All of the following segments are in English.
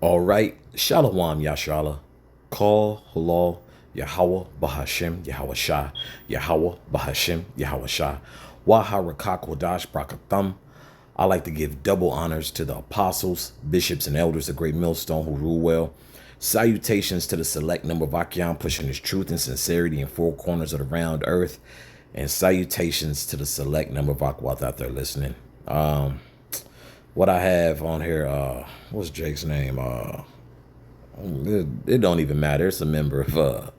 All right, Shalom Yashala. Call Halal Yahweh Bahashem Yahweh Shah Yahweh Bahashem Yahweh Shah Waha Rakak Wadash Brakathum. I like to give double honors to the apostles, bishops, and elders of Great Millstone who rule well. Salutations to the select number of Achaeon pushing his truth and sincerity in four corners of the round earth. And salutations to the select number of Aquath out there listening. What I have on here, what's Jake's name? It don't even matter. It's a member of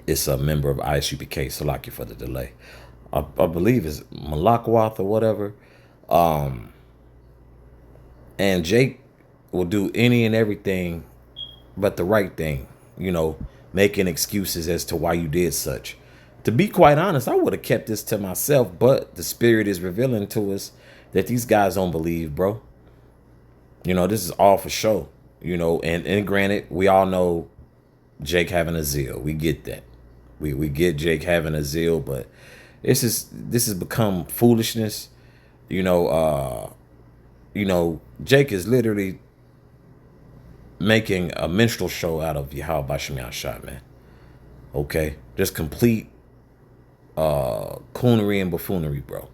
it's a member of ISUPK. Salaki for the delay. I believe it's Malakwath or whatever. And Jake will do any and everything but the right thing, making excuses as to why you did such. To be quite honest, I would have kept this to myself, but the spirit is revealing to us that these guys don't believe, bro. This is all for show. And granted, we all know Jake having a zeal. We get that. We get Jake having a zeal, but this has become foolishness. Jake is literally making a minstrel show out of Yahweh Bashim Shah, man. Okay? Just complete coonery and buffoonery, bro.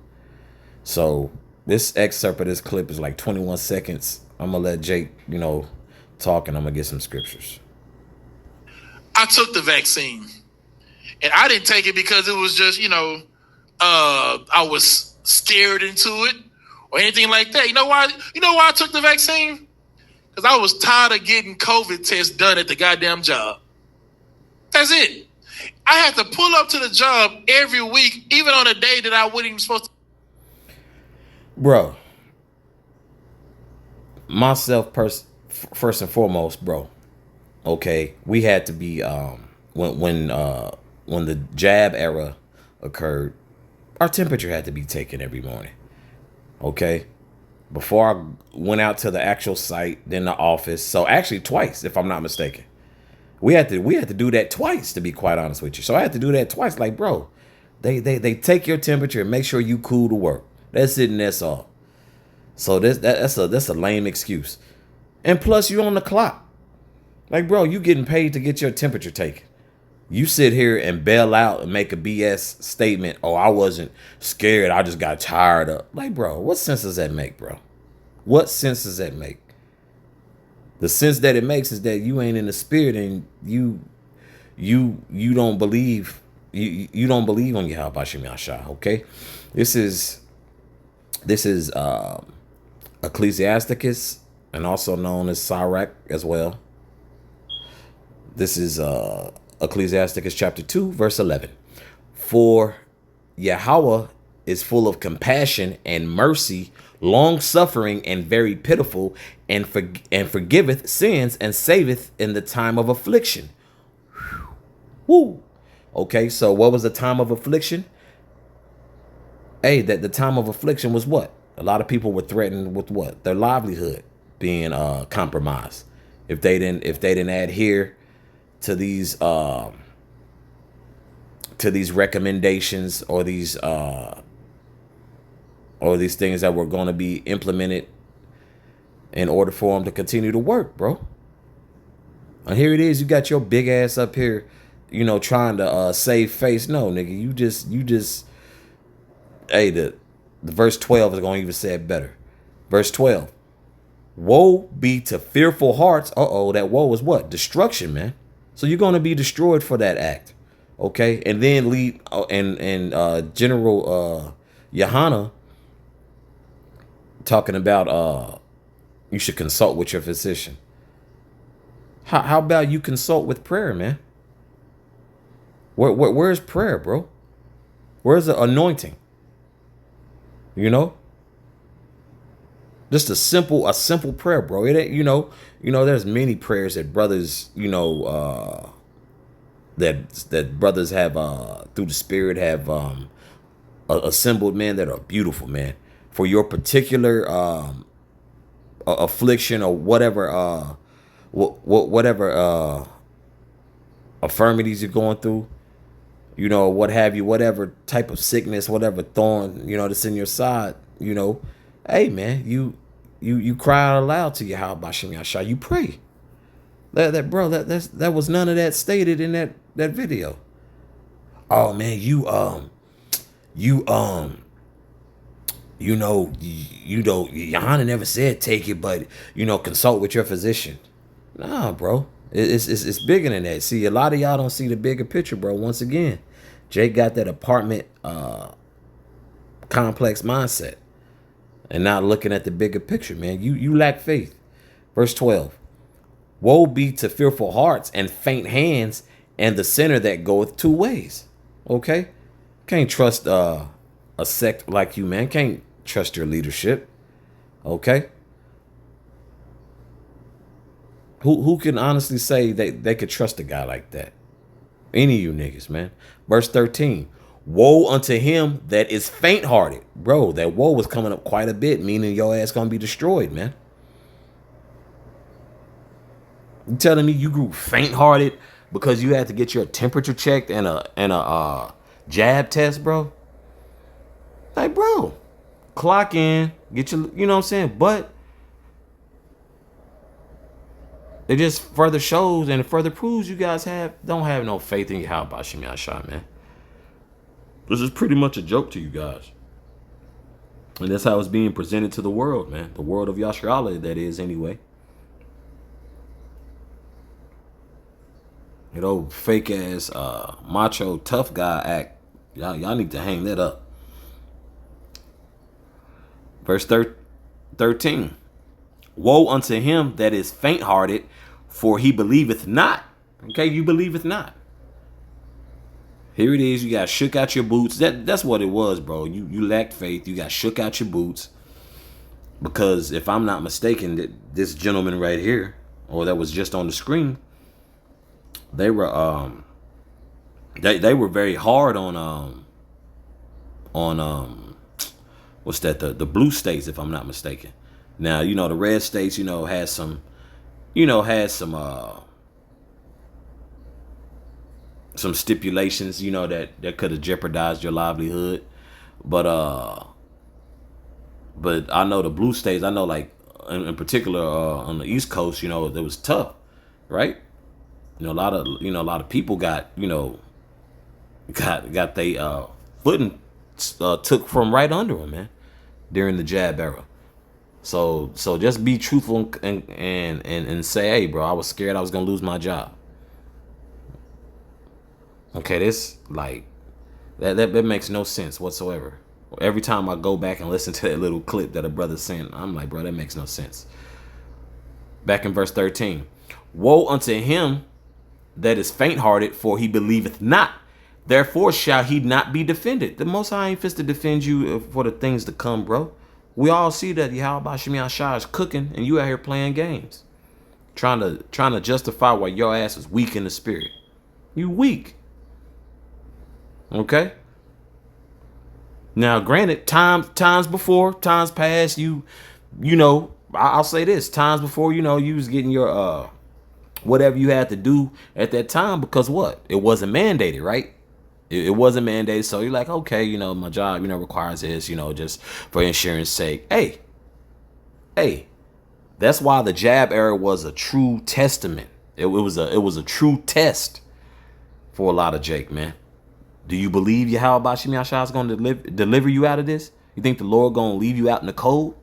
So this excerpt of this clip is like 21 seconds. I'm gonna let Jake, talk, and I'm gonna get some scriptures. I took the vaccine, and I didn't take it because it was just, I was scared into it or anything like that. You know why? You know why I took the vaccine? Because I was tired of getting COVID tests done at the goddamn job. That's it. I had to pull up to the job every week, even on a day that I wasn't even supposed to. Bro, myself, first and foremost, bro. Okay, we had to be when the jab era occurred, our temperature had to be taken every morning. Okay, before I went out to the actual site, then the office. So actually twice, if I'm not mistaken. We had to do that twice, to be quite honest with you. So I had to do that twice. Like, bro, they take your temperature and make sure you cool to work. That's it and that's all. So that's a lame excuse. And plus you on the clock. Like, bro, you getting paid to get your temperature taken. You sit here and bail out and make a BS statement. Oh, I wasn't scared. I just got tired of. Like, bro, what sense does that make, bro? What sense does that make? The sense that it makes is that you ain't in the spirit and you don't believe you don't believe on Yahweh Bashim Yashah. Okay, this is Ecclesiasticus, and also known as Sirach as well. This is Ecclesiasticus chapter 2 verse 11. For Yahweh is full of compassion and mercy, long suffering and very pitiful, and forgiveth sins and saveth in the time of affliction. Woo. Okay, so what was the time of affliction? Hey, that the time of affliction was what? A lot of people were threatened with what? Their livelihood being compromised if they didn't adhere to these recommendations or these things that were going to be implemented in order for them to continue to work, bro. And here it is, you got your big ass up here, trying to save face. No, nigga, you just hey, the verse 12 is going to even say it better. Verse 12. Woe be to fearful hearts. That woe is what? Destruction, man. So you're going to be destroyed for that act. Okay? And then lead General Yohana talking about you should consult with your physician. How about you consult with prayer, man? Where's prayer, bro? Where's the anointing? Just a simple prayer, bro. It ain't, there's many prayers that brothers, that brothers have through the spirit have assembled, man, that are beautiful, man, for your particular affliction or whatever whatever affirmities you're going through. you know, what have you, whatever type of sickness, whatever thorn, you know, that's in your side, you know, hey man, you cry out aloud to Yahweh Bashem Yashai. You pray. That was none of that stated in that video. Oh man, Johanna never said take it, but you know, consult with your physician. Nah, bro. It's bigger than that. See, a lot of y'all don't see the bigger picture, bro. Once again, Jake got that apartment complex mindset and not looking at the bigger picture, man. You lack faith. Verse 12. Woe be to fearful hearts and faint hands and the sinner that goeth two ways. Okay? Can't trust a sect like you, man. Can't trust your leadership. Okay? Who can honestly say they could trust a guy like that? Any of you niggas, man. Verse 13. Woe unto him that is faint-hearted. Bro, that woe was coming up quite a bit, meaning your ass gonna be destroyed, man. You telling me you grew faint-hearted because you had to get your temperature checked and a jab test, bro? Like, bro, clock in, get your, you know what I'm saying? But it just further shows and further proves you guys don't have no faith in Yahweh Bashem Yashai, man. This is pretty much a joke to you guys. And that's how it's being presented to the world, man. The world of Yasharala, that is, anyway. You know, fake ass macho tough guy act. Y'all need to hang that up. Verse 13. Woe unto him that is faint-hearted, for he believeth not. Okay, you believeth not. Here it is. You got shook out your boots. That's what it was, bro. You lacked faith. You got shook out your boots. Because if I'm not mistaken, this gentleman right here, or that was just on the screen, they were they were very hard on what's that, the blue states, if I'm not mistaken. Now, you know, the red states, you know, had some stipulations, you know, that could have jeopardized your livelihood. But I know the blue states, I know, like in particular on the East Coast, you know, it was tough, right? You know, a lot of people got they footing took from right under them, man, during the jab era. So just be truthful and say, hey, bro, I was scared I was gonna lose my job. Okay, this like that makes no sense whatsoever. Every time I go back and listen to that little clip that a brother sent, I'm like, bro, that makes no sense. Back in verse 13. Woe unto him that is faint-hearted, for he believeth not. Therefore shall he not be defended. The Most High ain't fist to defend you for the things to come, bro. We all see that Yahweh Bashem Yashai is cooking, and you out here playing games, trying to justify why your ass is weak in the spirit. You weak. Okay. Now, granted, times before, times past, you know, I'll say this: times before, you know, you was getting your whatever you had to do at that time, because what? It wasn't mandated, right? It wasn't mandated. So you're like, okay, you know, my job, you know, requires this, you know, just for insurance sake. Hey, that's why the jab era was a true testament. It was a true test for a lot of Jake, man. Do you believe Yahweh Bashem Yashai is going to deliver you out of this? You think the Lord going to leave you out in the cold?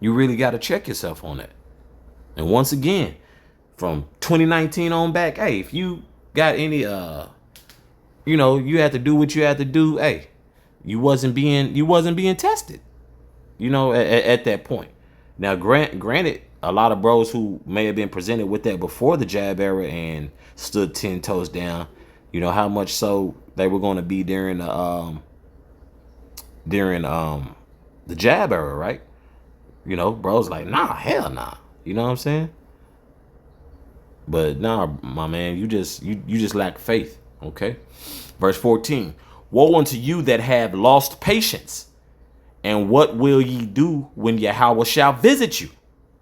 You really got to check yourself on that. And once again, from 2019 on back, hey, if you got any, you know, you had to do what you had to do. Hey, you wasn't being tested, you know, at that point. Now, granted, a lot of bros who may have been presented with that before the jab era and stood 10 toes down, you know, how much so they were going to be during the jab era, right? You know, bros like, nah, hell nah. You know what I'm saying? But nah, my man, you just lack faith. Okay. Verse 14. Woe unto you that have lost patience, and what will ye do when Yahweh shall visit you?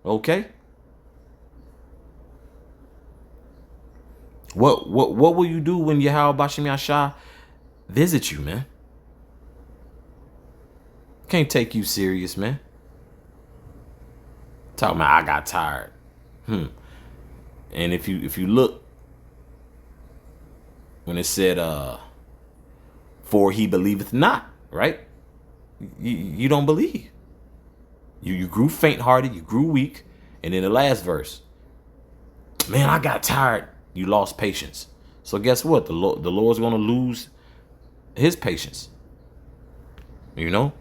Okay. What will you do when Yahweh Bashim Yashah visit you, man? Can't take you serious, man. Talking about I got tired. And if you look when it said for he believeth not, right? You don't believe. You grew faint hearted, you grew weak, and in the last verse, man, I got tired. You lost patience. So guess what? The Lord's gonna lose his patience. You know?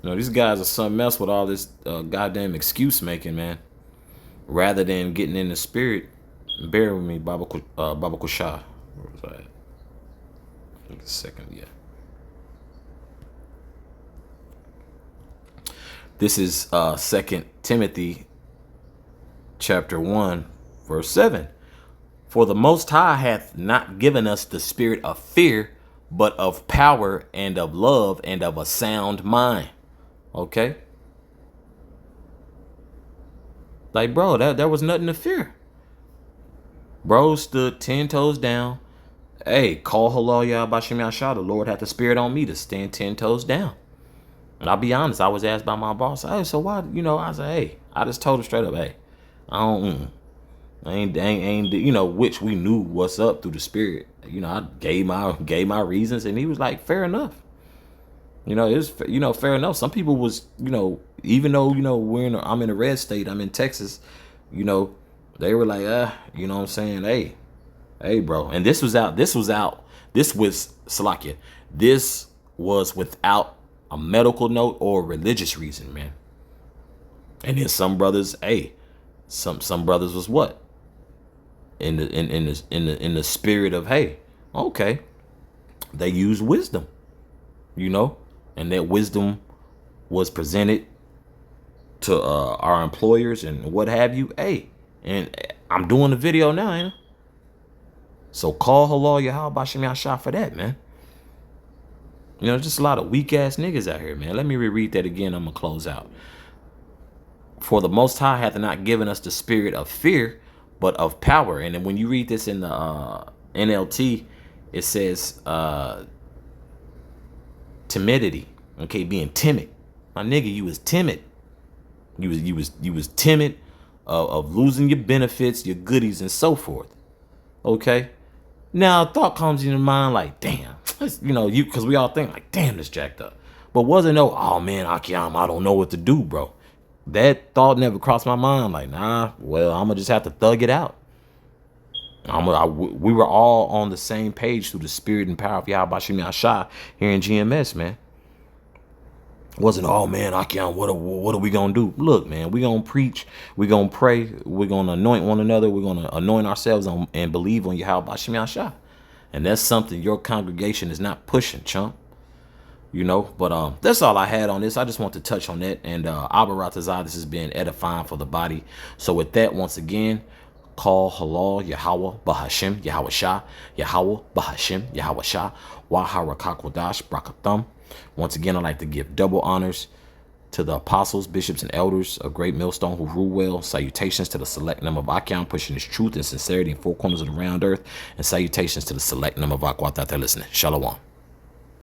These guys are something else with all this goddamn excuse making, man. Rather than getting in the spirit, bear with me, Baba Kushah. Where was I at? Take a second, yeah. This is 2 Timothy chapter 1, verse 7. For the Most High hath not given us the spirit of fear, but of power and of love and of a sound mind. Okay? Like, bro, there was nothing to fear. Bro stood 10 toes down. Hey, call Halal Bashim Yashah. The Lord had the spirit on me to stand 10 toes down. And I'll be honest, I was asked by my boss, hey, so why, I said, hey, I just told him straight up, hey, I ain't, which we knew what's up through the spirit. I gave my reasons, and he was like, fair enough. It's fair enough. Some people was, even though, I'm in a red state, I'm in Texas, they were like, you know what I'm saying? Hey, bro. And this was Salakia. This was without a medical note or a religious reason, man. And then some brothers, some brothers was what? In the spirit of, hey, okay. They used wisdom, and that wisdom was presented to our employers and what have you. Hey, and I'm doing the video now, ain't I? So call Halal Yahweh Bashim Yashah for that, man. Just a lot of weak ass niggas out here, man. Let me reread that again. I'm gonna close out. For the Most High hath not given us the spirit of fear, but of power. And then when you read this in the NLT, it says timidity. Okay, being timid. My nigga, you was timid. You was timid of losing your benefits, your goodies, and so forth. Okay. Now a thought comes in your mind like, damn, because we all think like, damn, this jacked up. But wasn't no, oh man, Akiam, I don't know what to do, bro. That thought never crossed my mind. Like, nah, well, I'm gonna just have to thug it out. We were all on the same page through the spirit and power of Yahweh Bashim Yashah here in GMS, man. Wasn't, oh man, Akiam, what are we gonna do? Look, man, we gonna preach, we gonna pray, we're gonna anoint one another, we're gonna anoint ourselves and believe on Yahweh Bashim Yashah. And that's something your congregation is not pushing, chump. But that's all I had on this. I just want to touch on that. And Abba Ratazah, this has been edifying for the body. So with that, once again, call Halal Yahweh Bahashim Yahweh Shah, Yahweh Bahashim Yahweh Shah, Waharakakwadash Brakathum. Once again, I'd like to give double honors to the apostles, bishops, and elders of Great Millstone who rule well. Salutations to the select number of Akyam pushing his truth and sincerity in four corners of the round earth. And salutations to the select number of Akwat that they're listening. Shalom.